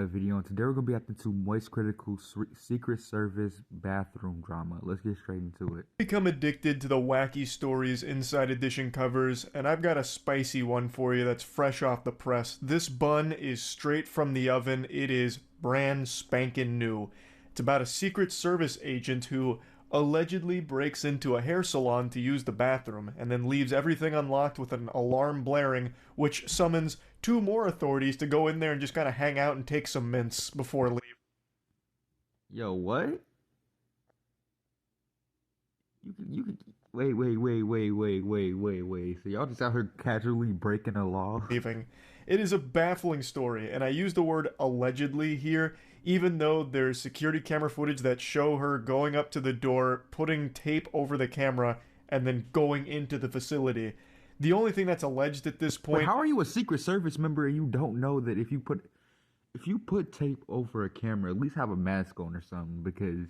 Video, and today we're gonna be at the two moist critical Secret Service bathroom drama. Let's get straight into it. Become addicted to the wacky stories Inside Edition covers, and I've got a spicy one for you that's fresh off the press. This bun is straight from the oven. It is brand spanking new. It's about a Secret Service agent who allegedly breaks into a hair salon to use the bathroom and then leaves everything unlocked with an alarm blaring, which summons two more authorities to go in there and just kind of hang out and take some mints before leaving. Yo, what? You could wait. So y'all just out here casually breaking a law? It is a baffling story, and I use the word allegedly here, even though there's security camera footage that show her going up to the door, putting tape over the camera, and then going into the facility. The only thing that's alleged at this point... But how are you a Secret Service member and you don't know that if you put tape over a camera, at least have a mask on or something, because...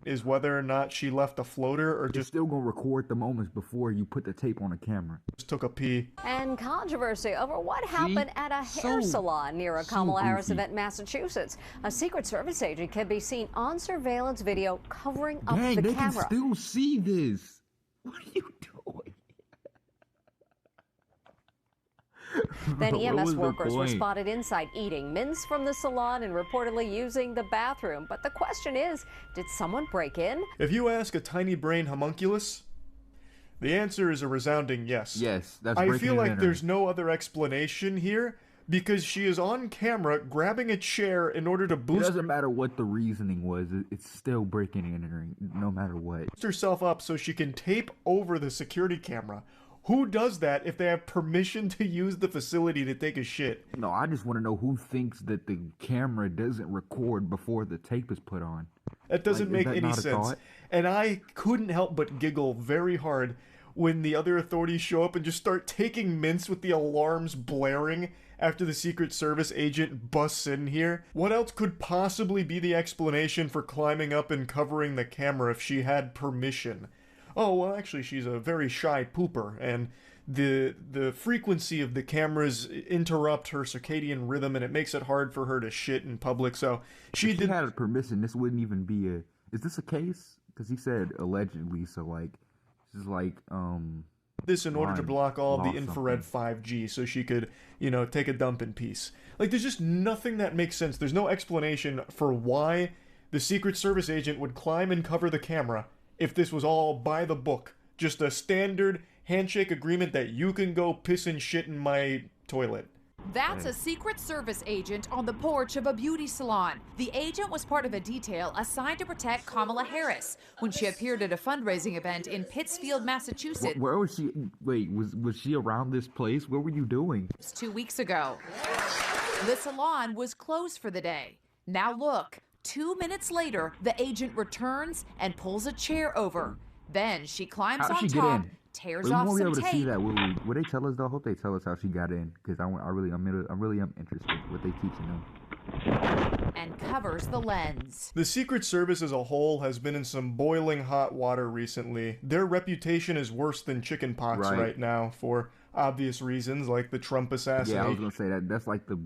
is whether or not she left a floater or just still gonna record the moments before you put the tape on a camera. Just took a pee. And controversy over what happened at a hair salon near a Kamala Harris event in Massachusetts. A Secret Service agent can be seen on surveillance video covering up the they camera. Can still see this. What are you doing? Then EMS workers were spotted inside eating mints from the salon and reportedly using the bathroom. But the question is, did someone break in? If you ask a tiny brain homunculus, the answer is a resounding yes. Yes, that's I feel like there's no other explanation here because she is on camera grabbing a chair in order to boost... It doesn't matter what the reasoning was, it's still breaking and entering, no matter what. Boost herself up so she can tape over the security camera. Who does that if they have permission to use the facility to take a shit? No, I just want to know who thinks that the camera doesn't record before the tape is put on. That doesn't make any sense. And I couldn't help but giggle very hard when the other authorities show up and just start taking mints with the alarms blaring after the Secret Service agent busts in here. What else could possibly be the explanation for climbing up and covering the camera if she had permission? Oh, well, actually, she's a very shy pooper, and the frequency of the cameras interrupt her circadian rhythm, and it makes it hard for her to shit in public, so she had a permission. This wouldn't even be a... Is this a case? Because he said allegedly, so, like, this is like, this in order to block all of the infrared 5G, so she could, you know, take a dump in peace. Like, there's just nothing that makes sense. There's no explanation for why the Secret Service agent would climb and cover the camera if this was all by the book. Just a standard handshake agreement that you can go piss and shit in my toilet. That's a Secret Service agent on the porch of a beauty salon. The agent was part of a detail assigned to protect Kamala Harris when she appeared at a fundraising event in Pittsfield, Massachusetts. Where was she? Wait, was she around this place? What were you doing? 2 weeks ago. The salon was closed for the day. Now look. 2 minutes later, the agent returns and pulls a chair over. Then she climbs on top, tears off some tape. We won't be able to see that, will we? Will they tell us though? I hope they tell us how she got in, because I really am interested in what they teaching them. And covers the lens. The Secret Service as a whole has been in some boiling hot water recently. Their reputation is worse than chickenpox right now for obvious reasons, like the Trump assassination. Yeah, I was gonna say that. That's like the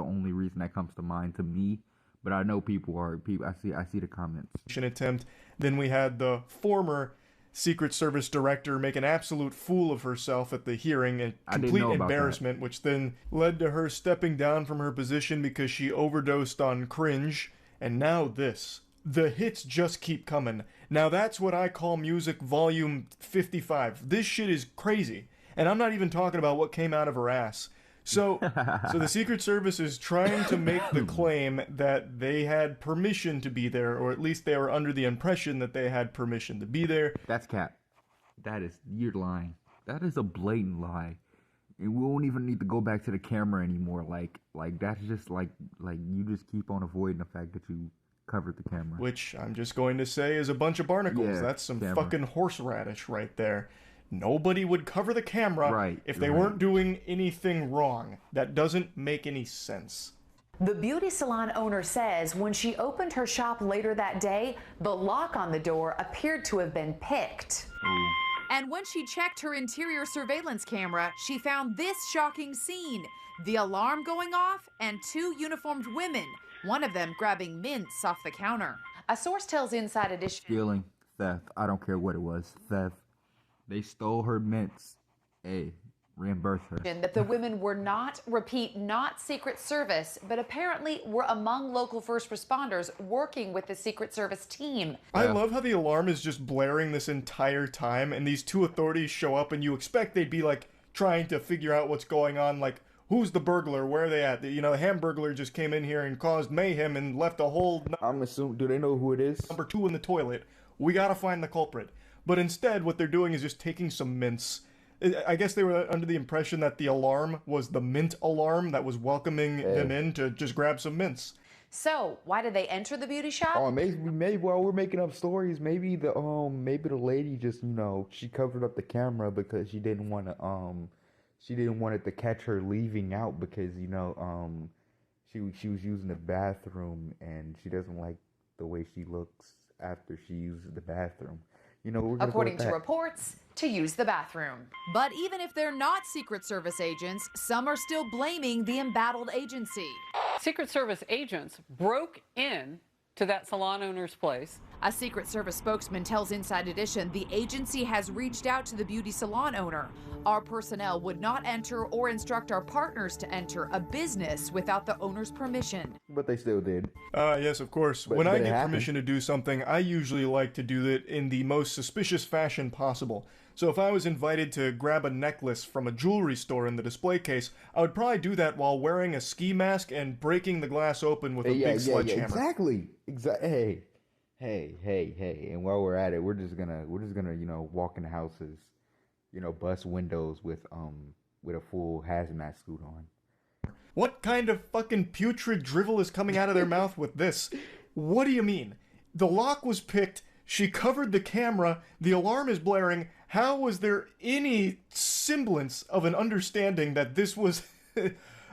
only reason that comes to mind to me. But I know people. I see the comments. Attempt. Then we had the former Secret Service director make an absolute fool of herself at the hearing, and complete embarrassment, which then led to her stepping down from her position because she overdosed on cringe. And now this. The hits just keep coming. Now that's what I call music volume 55. This shit is crazy. And I'm not even talking about what came out of her ass. So the Secret Service is trying to make the claim that they had permission to be there, or at least they were under the impression that they had permission to be there. That's cap. You're lying. That is a blatant lie. And we won't even need to go back to the camera anymore. Like that's just like you just keep on avoiding the fact that you covered the camera. Which I'm just going to say is a bunch of barnacles. Yeah, that's some fucking horseradish right there. Nobody would cover the camera if they weren't doing anything wrong. That doesn't make any sense. The beauty salon owner says when she opened her shop later that day, the lock on the door appeared to have been picked. And when she checked her interior surveillance camera, she found this shocking scene. the alarm going off, and 2 uniformed women, one of them grabbing mints off the counter. A source tells Inside Edition. Stealing, theft. I don't care what it was. Theft. They stole her mints. Hey, reimburse her. That the women were not Secret Service, but apparently were among local first responders working with the Secret Service team. I love how the alarm is just blaring this entire time, and these 2 authorities show up, and you expect they'd be like trying to figure out what's going on, like who's the burglar, where are they at? You know, the Hamburglar just came in here and caused mayhem and left a whole I'm assuming, do they know who it is? number 2 in the toilet. We gotta find the culprit. But instead, what they're doing is just taking some mints. I guess they were under the impression that the alarm was the mint alarm that was welcoming them in to just grab some mints. So, why did they enter the beauty shop? Oh, maybe while we're making up stories, maybe the lady just, you know, she covered up the camera because she didn't want it to catch her leaving out because, you know, she was using the bathroom and she doesn't like the way she looks after she uses the bathroom. You know, we're according to reports, to use the bathroom. But even if they're not Secret Service agents, some are still blaming the embattled agency. Secret Service agents broke in to that salon owner's place. A Secret Service spokesman tells Inside Edition the agency has reached out to the beauty salon owner. Our personnel would not enter or instruct our partners to enter a business without the owner's permission. But they still did. Yes, of course. When I get permission to do something, I usually like to do it in the most suspicious fashion possible. So if I was invited to grab a necklace from a jewelry store in the display case, I would probably do that while wearing a ski mask and breaking the glass open with a big sledgehammer. Exactly. Hey. And while we're at it, we're just gonna, you know, walk in the houses, you know, bust windows with a full hazmat suit on. What kind of fucking putrid drivel is coming out of their mouth with this? What do you mean? The lock was picked, she covered the camera, the alarm is blaring. How was there any semblance of an understanding that this was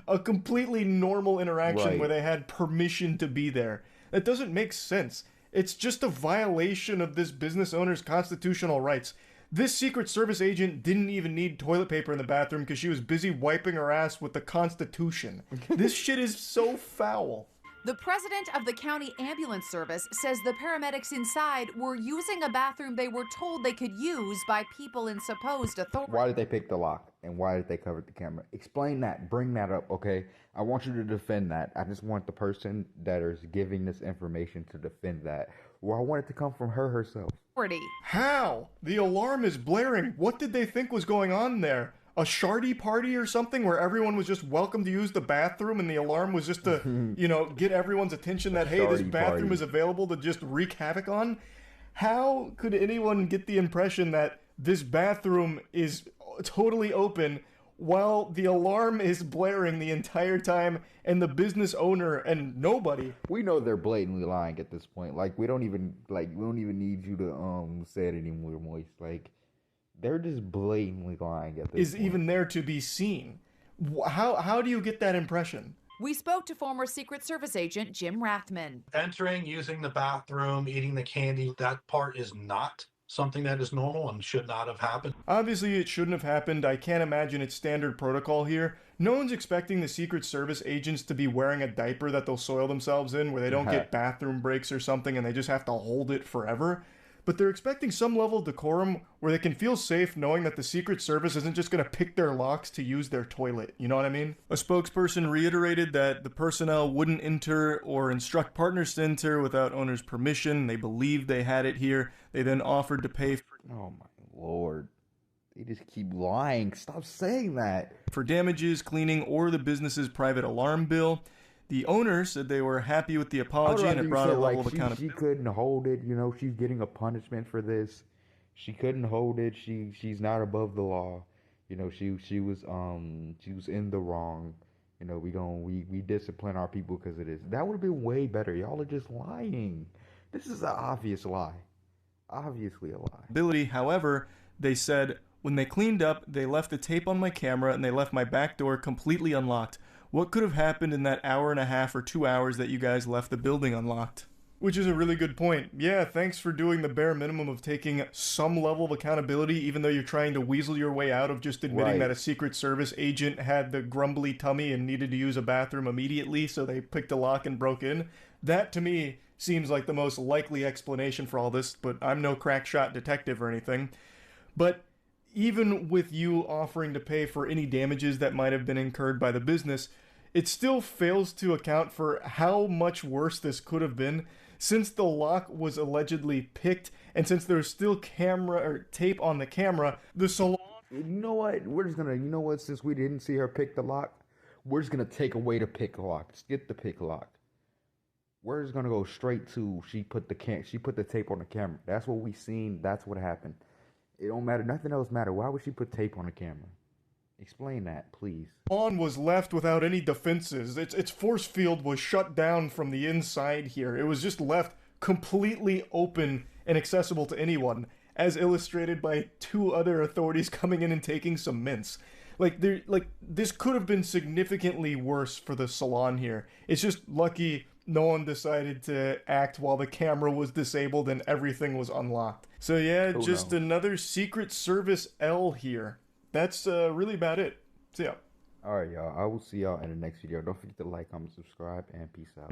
a completely normal interaction where they had permission to be there? That doesn't make sense. It's just a violation of this business owner's constitutional rights. This Secret Service agent didn't even need toilet paper in the bathroom because she was busy wiping her ass with the Constitution. This shit is so foul. The president of the county ambulance service says the paramedics inside were using a bathroom they were told they could use by people in supposed authority. Why did they pick the lock? And why did they cover the camera? Explain that. Bring that up, okay? I want you to defend that. I just want the person that is giving this information to defend that. Well, I want it to come from her herself. How? The alarm is blaring. What did they think was going on there? A shardy party or something where everyone was just welcome to use the bathroom and the alarm was just to, you know, get everyone's attention that, hey, this bathroom is available to just wreak havoc on? How could anyone get the impression that this bathroom is totally open while the alarm is blaring the entire time and the business owner and nobody? We know they're blatantly lying at this point. Like, we don't even need you to say it anymore, Moist. Like, they're just blatantly lying at this point. Is even there to be seen. How do you get that impression? We spoke to former Secret Service agent Jim Rathman. Entering, using the bathroom, eating the candy, that part is not something that is normal and should not have happened. Obviously, it shouldn't have happened. I can't imagine it's standard protocol here. No one's expecting the Secret Service agents to be wearing a diaper that they'll soil themselves in where they don't get bathroom breaks or something and they just have to hold it forever. But they're expecting some level of decorum where they can feel safe knowing that the Secret Service isn't just going to pick their locks to use their toilet. You know what I mean? A spokesperson reiterated that the personnel wouldn't enter or instruct partners to enter without owner's permission. They believed they had it here. They then offered to pay for... Oh my lord. They just keep lying. Stop saying that. ...for damages, cleaning, or the business's private alarm bill. The owner said they were happy with the apology and it brought a level of accountability. She couldn't hold it, you know, she's getting a punishment for this. She couldn't hold it. She's not above the law. You know, she was in the wrong. You know, we discipline our people because of this. That would have been way better. Y'all are just lying. This is an obvious lie. Obviously a lie. However, they said when they cleaned up, they left the tape on my camera and they left my back door completely unlocked. What could have happened in that hour and a half or 2 hours that you guys left the building unlocked? Which is a really good point. Yeah, thanks for doing the bare minimum of taking some level of accountability, even though you're trying to weasel your way out of just admitting that a Secret Service agent had the grumbly tummy and needed to use a bathroom immediately, so they picked a lock and broke in. That, to me, seems like the most likely explanation for all this, but I'm no crack shot detective or anything. But even with you offering to pay for any damages that might have been incurred by the business, it still fails to account for how much worse this could have been. Since the lock was allegedly picked, and since there's still camera or tape on the camera, the salon... You know what? We're just gonna, since we didn't see her pick the lock, we're just gonna take away the pick lock. Skip the pick lock. We're just gonna go straight to she put the tape on the camera. That's what we seen. That's what happened. It don't matter. Nothing else matter. Why would she put tape on the camera? Explain that, please. Salon was left without any defenses. Its force field was shut down from the inside here. It was just left completely open and accessible to anyone, as illustrated by 2 other authorities coming in and taking some mints. This could have been significantly worse for the salon here. It's just lucky no one decided to act while the camera was disabled and everything was unlocked. So yeah, another Secret Service L here. That's really about it. See ya. Alright, y'all. I will see y'all in the next video. Don't forget to like, comment, subscribe, and peace out.